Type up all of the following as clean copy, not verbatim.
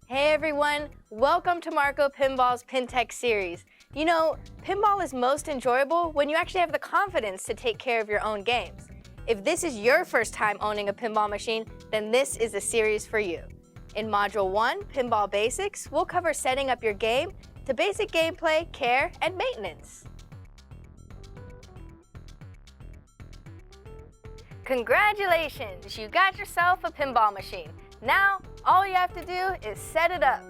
Hey everyone, welcome to Marco Pinball's PinTech series. You know, pinball is most enjoyable when you actually have the confidence to take care of your own games. If this is your first time owning a pinball machine, then this is a series for you. In Module 1, Pinball Basics, we'll cover setting up your game to basic gameplay, care, and maintenance. Congratulations, you got yourself a pinball machine. Now, all you have to do is set it up.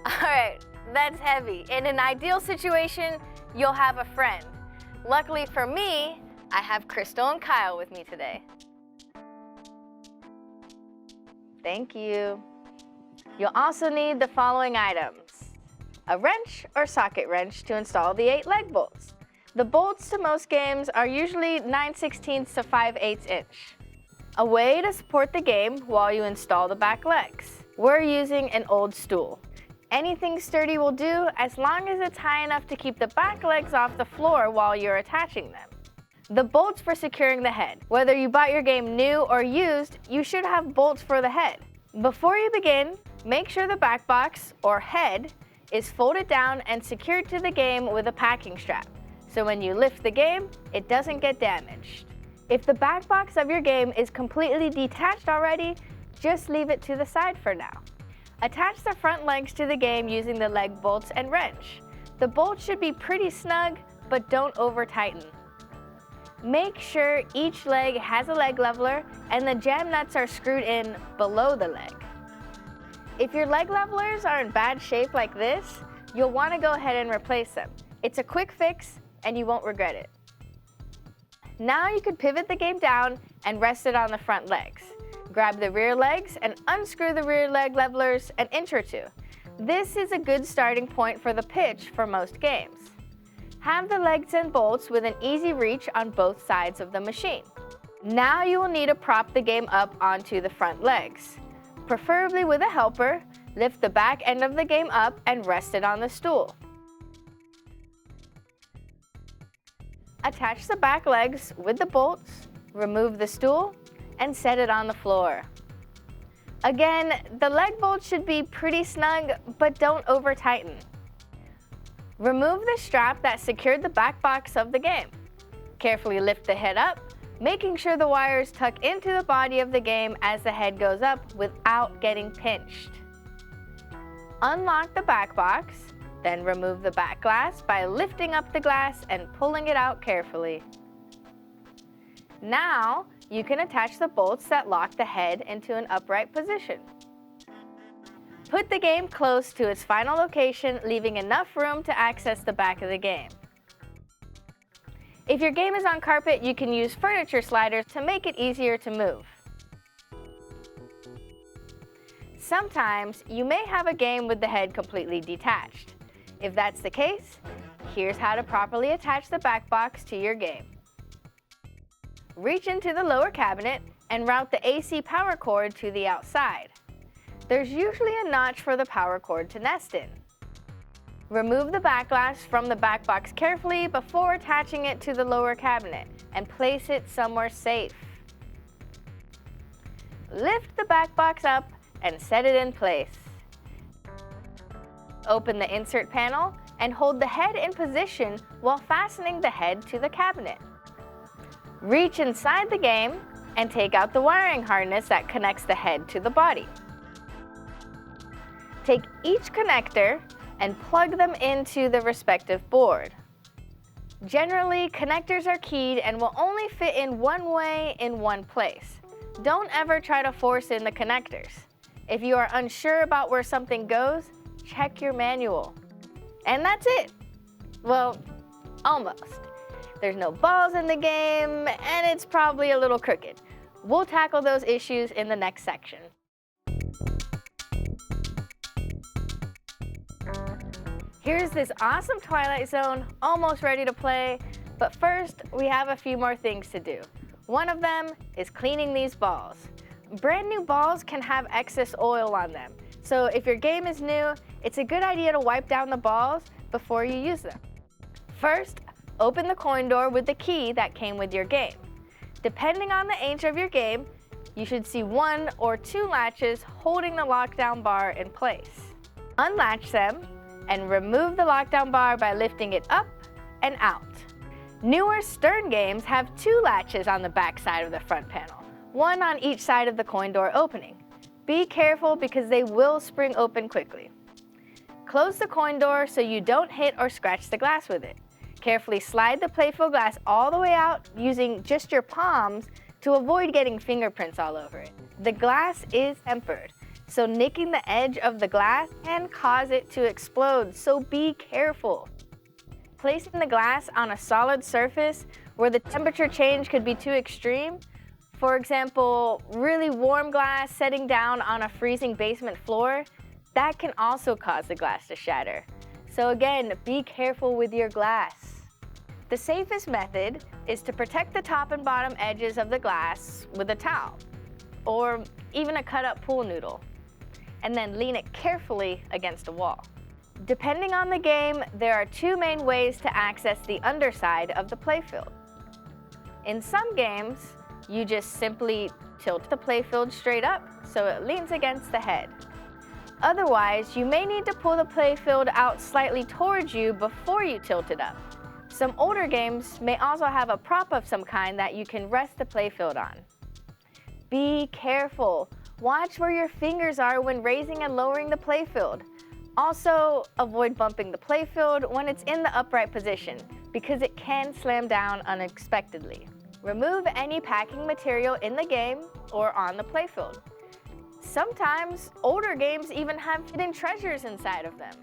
All right, that's heavy. In an ideal situation, you'll have a friend. Luckily for me, I have Crystal and Kyle with me today. Thank you. You'll also need the following items: a wrench or socket wrench to install the 8 leg bolts. The bolts to most games are usually 9/16 to 5/8 inch. A way to support the game while you install the back legs. We're using an old stool. Anything sturdy will do as long as it's high enough to keep the back legs off the floor while you're attaching them. The bolts for securing the head. Whether you bought your game new or used, you should have bolts for the head. Before you begin, make sure the back box or head is folded down and secured to the game with a packing strap, so when you lift the game, it doesn't get damaged. If the back box of your game is completely detached already, just leave it to the side for now. Attach the front legs to the game using the leg bolts and wrench. The bolts should be pretty snug, but don't over-tighten. Make sure each leg has a leg leveler and the jam nuts are screwed in below the leg. If your leg levelers are in bad shape like this, you'll want to go ahead and replace them. It's a quick fix and you won't regret it. Now you can pivot the game down and rest it on the front legs. Grab the rear legs and unscrew the rear leg levelers an inch or two. This is a good starting point for the pitch for most games. Have the legs and bolts with an easy reach on both sides of the machine. Now you will need to prop the game up onto the front legs. Preferably with a helper, lift the back end of the game up and rest it on the stool. Attach the back legs with the bolts, remove the stool, and set it on the floor. Again, the leg bolts should be pretty snug, but don't over-tighten. Remove the strap that secured the back box of the game. Carefully lift the head up, making sure the wires tuck into the body of the game as the head goes up without getting pinched. Unlock the back box, then remove the back glass by lifting up the glass and pulling it out carefully. Now, you can attach the bolts that lock the head into an upright position. Put the game close to its final location, leaving enough room to access the back of the game. If your game is on carpet, you can use furniture sliders to make it easier to move. Sometimes, you may have a game with the head completely detached. If that's the case, here's how to properly attach the back box to your game. Reach into the lower cabinet and route the AC power cord to the outside. There's usually a notch for the power cord to nest in. Remove the back glass from the back box carefully before attaching it to the lower cabinet and place it somewhere safe. Lift the back box up and set it in place. Open the insert panel and hold the head in position while fastening the head to the cabinet. Reach inside the game and take out the wiring harness that connects the head to the body. Take each connector and plug them into the respective board. Generally, connectors are keyed and will only fit in one way in one place. Don't ever try to force in the connectors. If you are unsure about where something goes, check your manual. And that's it. Well, almost. There's no balls in the game, and it's probably a little crooked. We'll tackle those issues in the next section. Here's this awesome Twilight Zone, almost ready to play, but first, we have a few more things to do. One of them is cleaning these balls. Brand new balls can have excess oil on them, so if your game is new, it's a good idea to wipe down the balls before you use them. First, open the coin door with the key that came with your game. Depending on the age of your game, You should see 1 or 2 latches holding the lockdown bar in place. Unlatch them and remove the lockdown bar by lifting it up and out. Newer Stern games have 2 latches on the back side of the front panel, 1 on each side of the coin door opening. Be careful because they will spring open quickly. Close the coin door so you don't hit or scratch the glass with it. Carefully slide the playfield glass all the way out using just your palms to avoid getting fingerprints all over it. The glass is tempered, so nicking the edge of the glass can cause it to explode, so be careful. Placing the glass on a solid surface where the temperature change could be too extreme, for example, really warm glass setting down on a freezing basement floor, that can also cause the glass to shatter. So again, be careful with your glass. The safest method is to protect the top and bottom edges of the glass with a towel, or even a cut-up pool noodle, and then lean it carefully against a wall. Depending on the game, there are 2 main ways to access the underside of the playfield. In some games, you just simply tilt the playfield straight up so it leans against the head. Otherwise, you may need to pull the playfield out slightly towards you before you tilt it up. Some older games may also have a prop of some kind that you can rest the playfield on. Be careful. Watch where your fingers are when raising and lowering the playfield. Also, avoid bumping the playfield when it's in the upright position because it can slam down unexpectedly. Remove any packing material in the game or on the playfield. Sometimes, older games even have hidden treasures inside of them.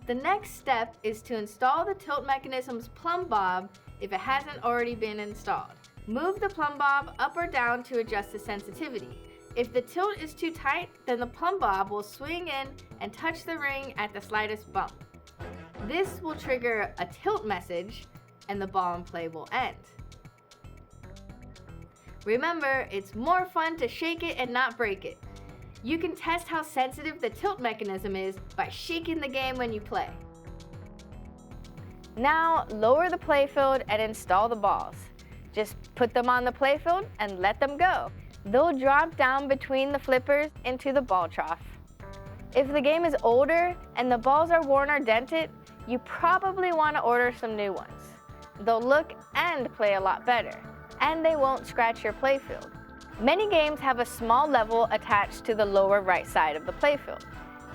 The next step is to install the tilt mechanism's plumb bob if it hasn't already been installed. Move the plumb bob up or down to adjust the sensitivity. If the tilt is too tight, then the plumb bob will swing in and touch the ring at the slightest bump. This will trigger a tilt message and the ball and play will end. Remember, it's more fun to shake it and not break it. You can test how sensitive the tilt mechanism is by shaking the game when you play. Now, lower the playfield and install the balls. Just put them on the playfield and let them go. They'll drop down between the flippers into the ball trough. If the game is older and the balls are worn or dented, you probably want to order some new ones. They'll look and play a lot better, and they won't scratch your playfield. Many games have a small level attached to the lower right side of the playfield.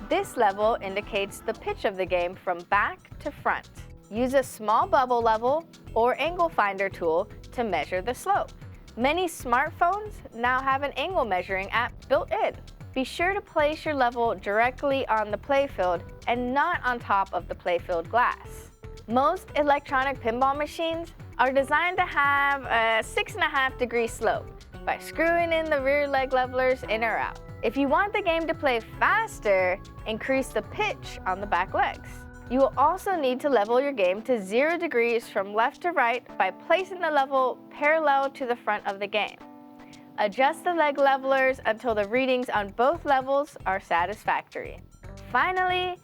This level indicates the pitch of the game from back to front. Use a small bubble level or angle finder tool to measure the slope. Many smartphones now have an angle measuring app built in. Be sure to place your level directly on the playfield and not on top of the playfield glass. Most electronic pinball machines are designed to have a 6.5-degree slope by screwing in the rear leg levelers in or out. If you want the game to play faster, increase the pitch on the back legs. You will also need to level your game to 0 degrees from left to right by placing the level parallel to the front of the game. Adjust the leg levelers until the readings on both levels are satisfactory. Finally,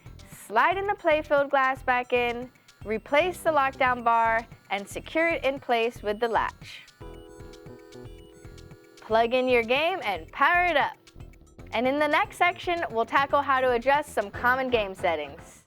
slide in the playfield glass back in, replace the lockdown bar, and secure it in place with the latch. Plug in your game and power it up. And in the next section, we'll tackle how to adjust some common game settings.